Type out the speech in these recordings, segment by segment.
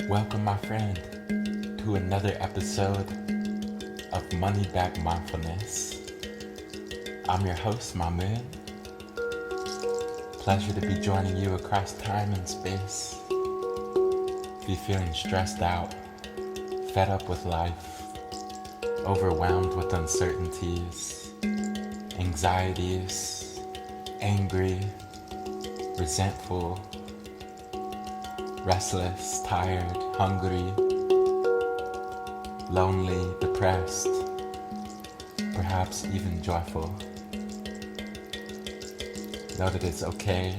Welcome, my friend, to another episode of Money Back Mindfulness. I'm your host, Mahmoud. Pleasure to be joining you across time and space. If you're feeling stressed out, fed up with life, overwhelmed with uncertainties, anxieties, angry, resentful, restless, tired, hungry, lonely, depressed, perhaps even joyful. Know that it's okay,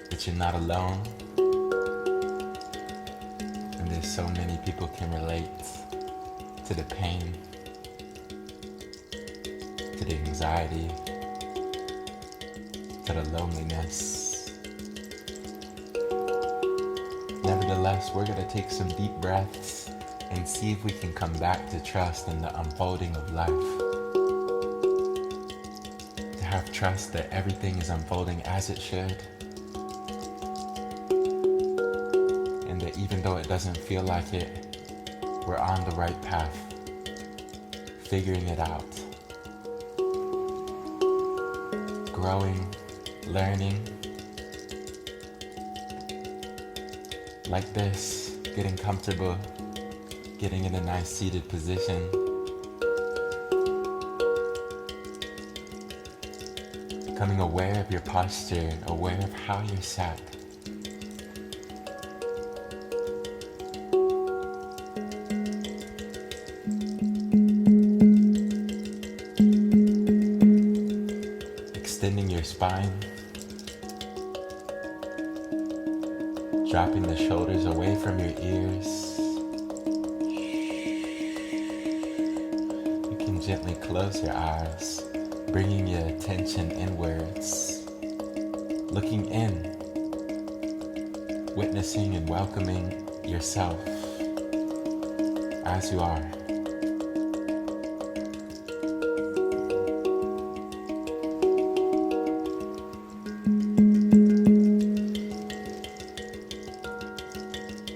that you're not alone, and there's so many people can relate to the pain, to the anxiety, to the loneliness. Nevertheless, we're going to take some deep breaths and see if we can come back to trust in the unfolding of life. To have trust that everything is unfolding as it should. And that even though it doesn't feel like it, we're on the right path, figuring it out. Growing, learning. Like this, getting comfortable, getting in a nice seated position. Becoming aware of your posture, aware of how you're sat. Extending your spine. Dropping the shoulders away from your ears. You can gently close your eyes, bringing your attention inwards, looking in, witnessing and welcoming yourself as you are.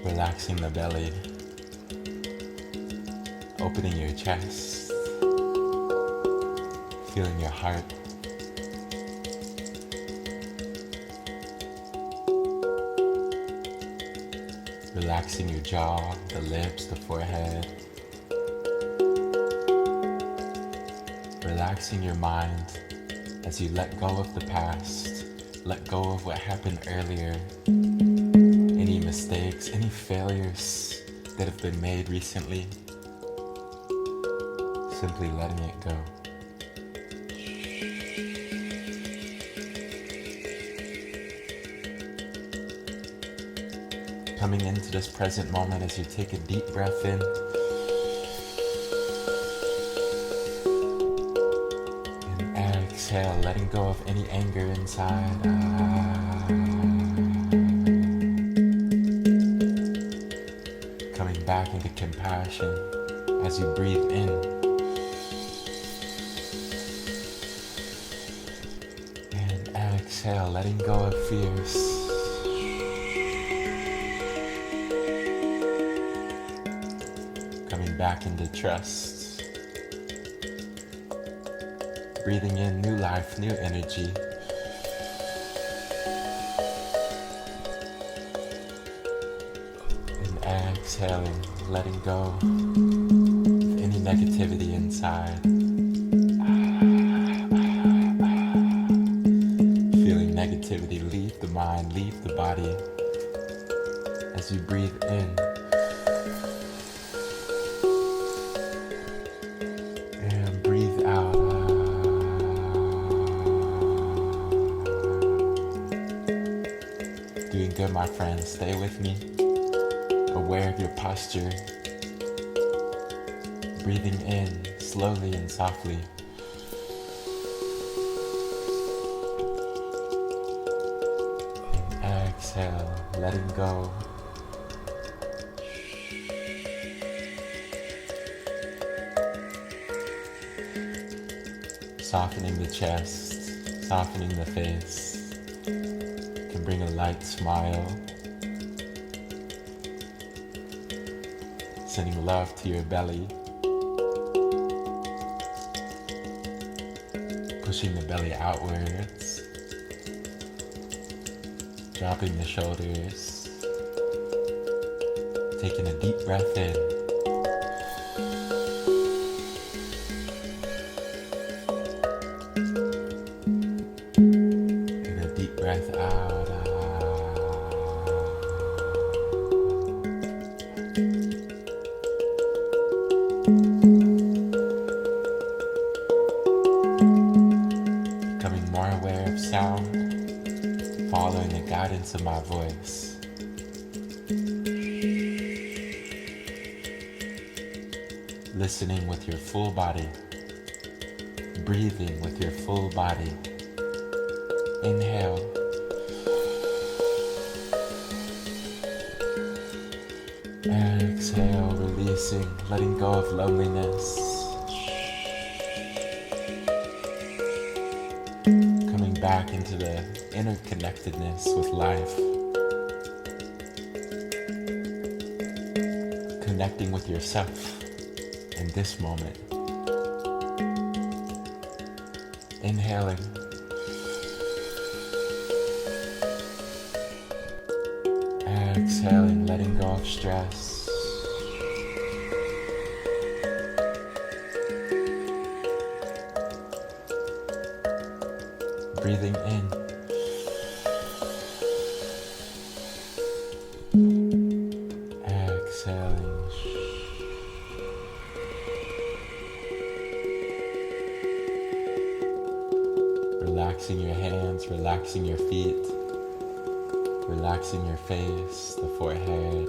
Relaxing the belly, opening your chest, feeling your heart. Relaxing your jaw, the lips, the forehead. Relaxing your mind as you let go of the past, let go of what happened earlier. Any mistakes, any failures that have been made recently, simply letting it go. Coming into this present moment as you take a deep breath in. And exhale, letting go of any anger inside. Coming back into compassion as you breathe in. And exhale, letting go of fears. Coming back into trust. Breathing in new life, new energy. Exhaling, letting go of any negativity inside. Feeling negativity leave the mind, leave the body as you breathe in. And breathe out. Doing good, my friends. Stay with me. aware of your posture, breathing in slowly and softly. And exhale, letting go. Softening the chest, softening the face. Can bring a light smile. Sending love to your belly. Pushing the belly outwards. Dropping the shoulders. Taking a deep breath in. And a deep breath out. Becoming more aware of sound, following the guidance of my voice. Listening with your full body, breathing with your full body. Inhale. Exhale, releasing, letting go of loneliness. Coming back into the interconnectedness with life. Connecting with yourself in this moment. Inhaling. Exhaling, letting go of stress. Breathing in. Exhaling. Relaxing your hands, relaxing your feet. Relaxing your face, the forehead,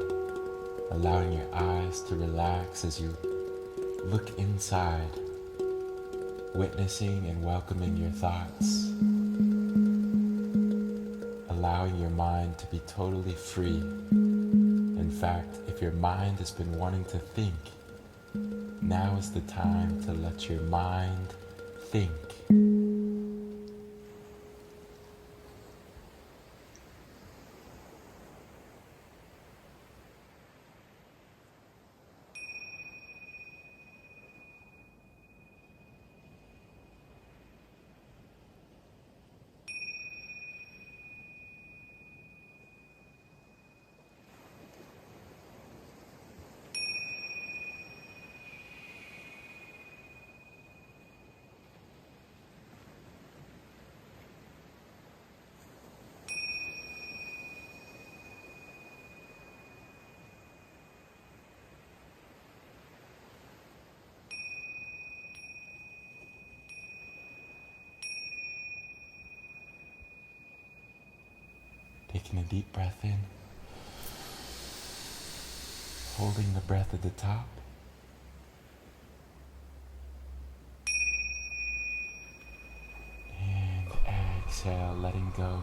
allowing your eyes to relax as you look inside, witnessing and welcoming your thoughts, allowing your mind to be totally free. In fact, if your mind has been wanting to think, now is the time to let your mind think. Taking a deep breath in, holding the breath at the top, and exhale, letting go.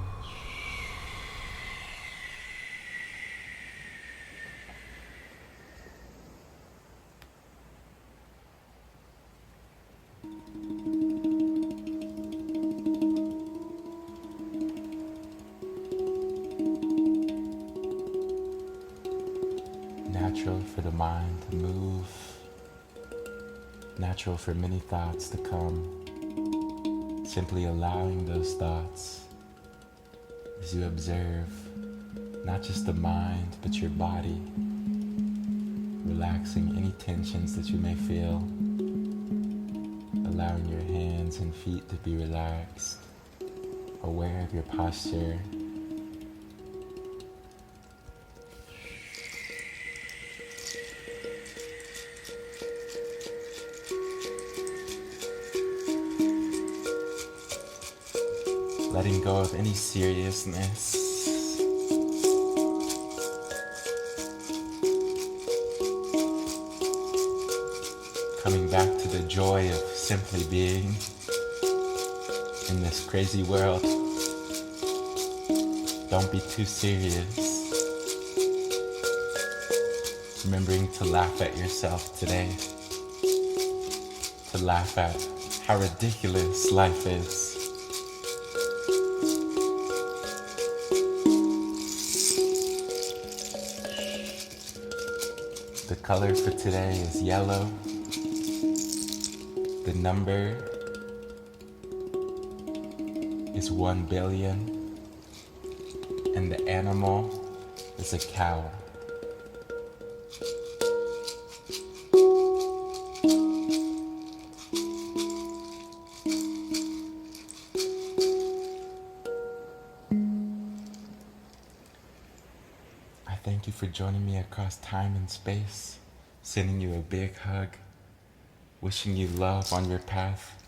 Natural for the mind to move, natural for many thoughts to come, simply allowing those thoughts as you observe not just the mind but your body, relaxing any tensions that you may feel, allowing your hands and feet to be relaxed, aware of your posture. Letting go of any seriousness. Coming back to the joy of simply being in this crazy world. Don't be too serious. Remembering to laugh at yourself today. To laugh at how ridiculous life is. The color for today is yellow. The number is 1 billion. And the animal is a cow. I thank you for joining me across time and space, sending you a big hug, wishing you love on your path,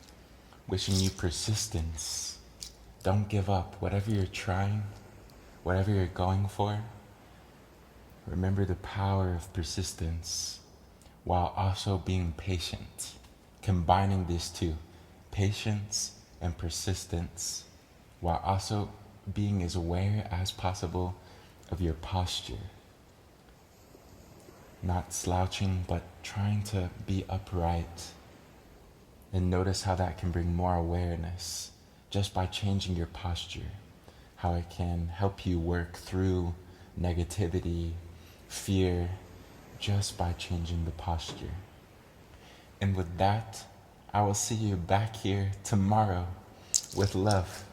wishing you persistence. Don't give up. Whatever you're trying, whatever you're going for, remember the power of persistence while also being patient. Combining these two, patience and persistence, while also being as aware as possible of your posture. Not slouching, but trying to be upright. And notice how that can bring more awareness just by changing your posture. How it can help you work through negativity, fear, just by changing the posture. And with that, I will see you back here tomorrow with love.